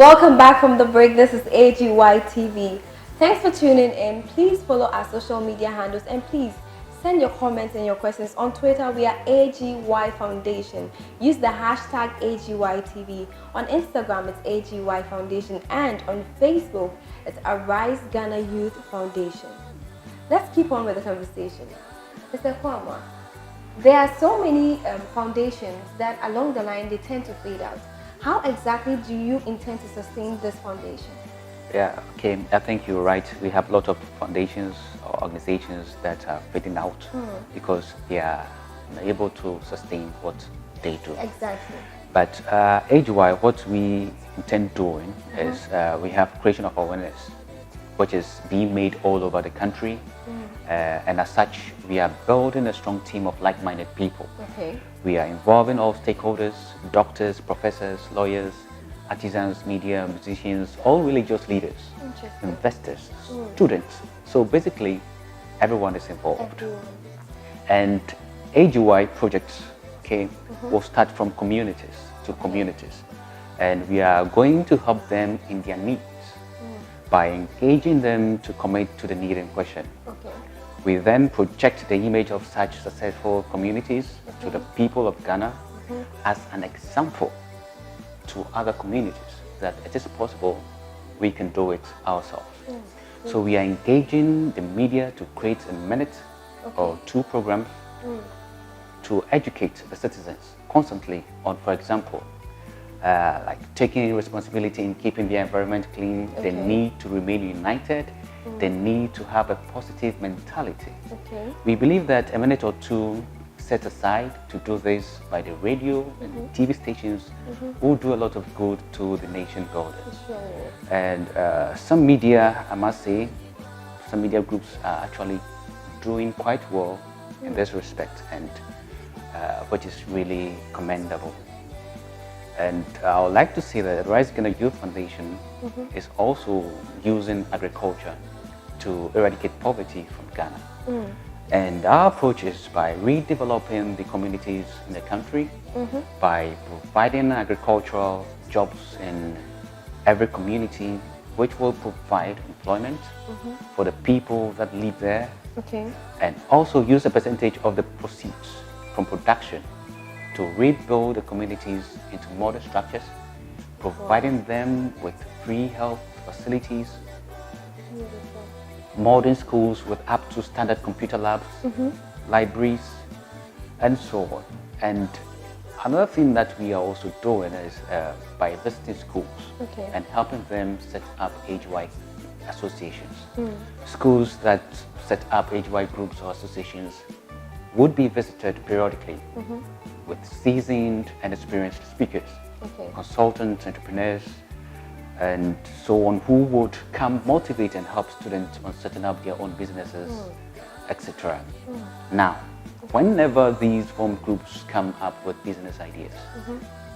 Welcome back from the break. This is AGY TV. Thanks for tuning in. Please follow our social media handles and please send your comments and your questions on Twitter. We are AGYFoundation. Use the hashtag AGYTV. On Instagram, it's AGYFoundation. And on Facebook, it's Arise Ghana Youth Foundation. Let's keep on with the conversation. Mr. Kwama, there are so many foundations that along the line, they tend to fade out. How exactly do you intend to sustain this foundation? Yeah, okay, I think you're right. We have a lot of foundations or organizations that are fading out because they are not able to sustain what they do. Exactly. But AGY, what we intend doing is we have creation of awareness, which is being made all over the country. And as such, we are building a strong team of like-minded people. Okay. We are involving all stakeholders, doctors, professors, lawyers, artisans, media, musicians, all religious leaders, investors, students. So basically, everyone is involved. And AGY projects, will start from communities to communities. And we are going to help them in their needs by engaging them to commit to the need in question. Okay. We then project the image of such successful communities to the people of Ghana as an example to other communities that it is possible we can do it ourselves. So we are engaging the media to create a minute or two programs to educate the citizens constantly on, for example, like taking responsibility in keeping the environment clean, the need to remain united, the need to have a positive mentality. We believe that a minute or two set aside to do this by the radio and TV stations will do a lot of good to the nation building. And some media, I must say, some media groups are actually doing quite well in this respect, and which is really commendable. And I would like to say that the Rise Ghana Youth Foundation is also using agriculture to eradicate poverty from Ghana. And our approach is by redeveloping the communities in the country, by providing agricultural jobs in every community, which will provide employment for the people that live there, and also use a percentage of the proceeds from production to rebuild the communities into modern structures, providing them with free health facilities, modern schools with up to standard computer labs, libraries, and so on. And another thing that we are also doing is by visiting schools and helping them set up AGY associations. Schools that set up AGY groups or associations would be visited periodically with seasoned and experienced speakers, consultants, entrepreneurs, and so on, who would come motivate and help students on setting up their own businesses, etc. Now, whenever these form groups come up with business ideas,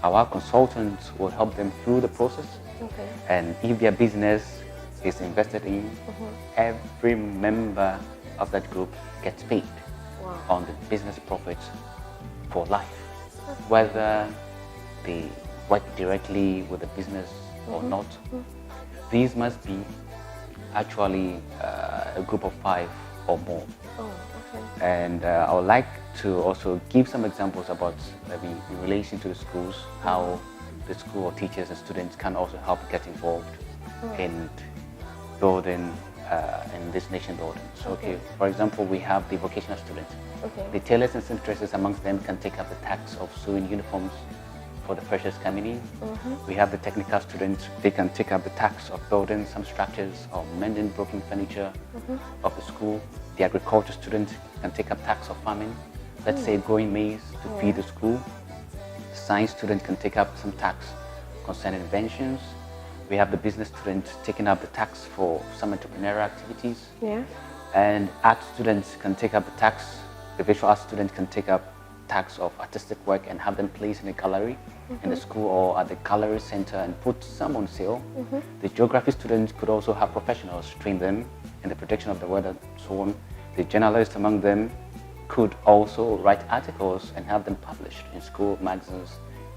our consultants will help them through the process. And if their business is invested in, every member of that group gets paid on the business profits for life, whether they work directly with the business or not. These must be actually a group of 5 or more. And I would like to also give some examples about maybe in relation to the schools, how the school or teachers and students can also help get involved in building in this nation building. So, for example, we have the vocational students. The tailors and seamstresses amongst them can take up the task of sewing uniforms for the freshers coming in. We have the technical students, they can take up the task of building some structures or mending broken furniture of the school. The agriculture student can take up tasks of farming, let's say growing maize to feed the school. The science student can take up some tasks concerning inventions. We have the business student taking up the tasks for some entrepreneurial activities. And art students can take up the tasks, the visual art student can take up tasks of artistic work and have them placed in a gallery in the school or at the gallery center and put some on sale. The geography students could also have professionals train them in the protection of the weather and so on. The journalists among them could also write articles and have them published in school magazines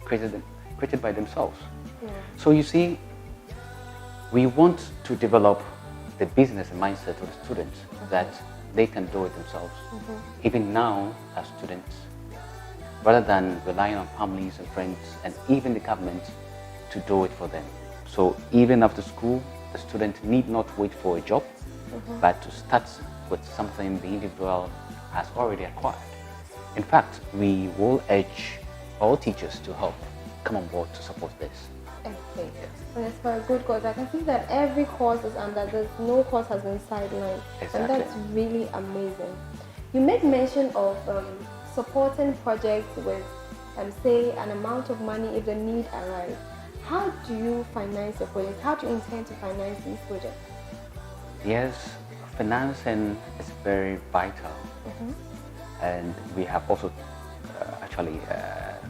created by themselves. So you see, We want to develop the business mindset of the students that they can do it themselves. Even now, as students, rather than relying on families and friends and even the government to do it for them. So even after school, the student need not wait for a job, but to start with something the individual has already acquired. In fact, we will urge all teachers to help come on board to support this. Okay. And it's for a good cause. I can see that every course is under this. No course has been sidelined. Exactly. And that's really amazing. You made mention of supporting projects with, say, an amount of money if the need arises. How do you finance your projects? How do you intend to finance these projects? Yes, financing is very vital. And we have also actually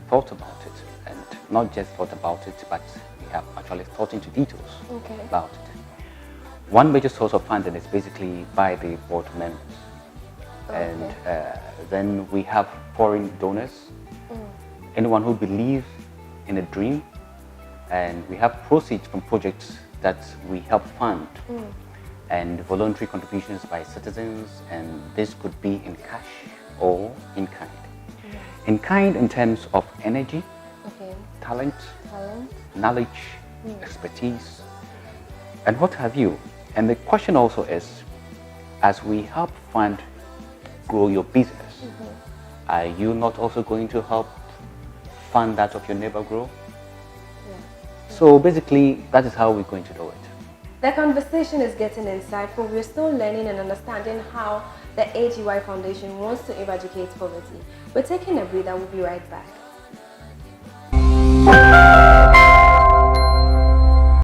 thought about it, and not just thought about it, but we have actually thought into details about it. One major source of funding is basically by the board members. And then we have foreign donors, anyone who believes in a dream, and we have proceeds from projects that we help fund, and voluntary contributions by citizens, and this could be in cash or in kind. In kind in terms of energy, talent, knowledge, expertise, and what have you. And the question also is, as we help fund grow your business, are you not also going to help fund that of your neighbor grow? So basically, that is how we're going to do it. The conversation is getting insightful. We're still learning and understanding how the AGY Foundation wants to eradicate poverty. We're taking a breather. We'll be right back.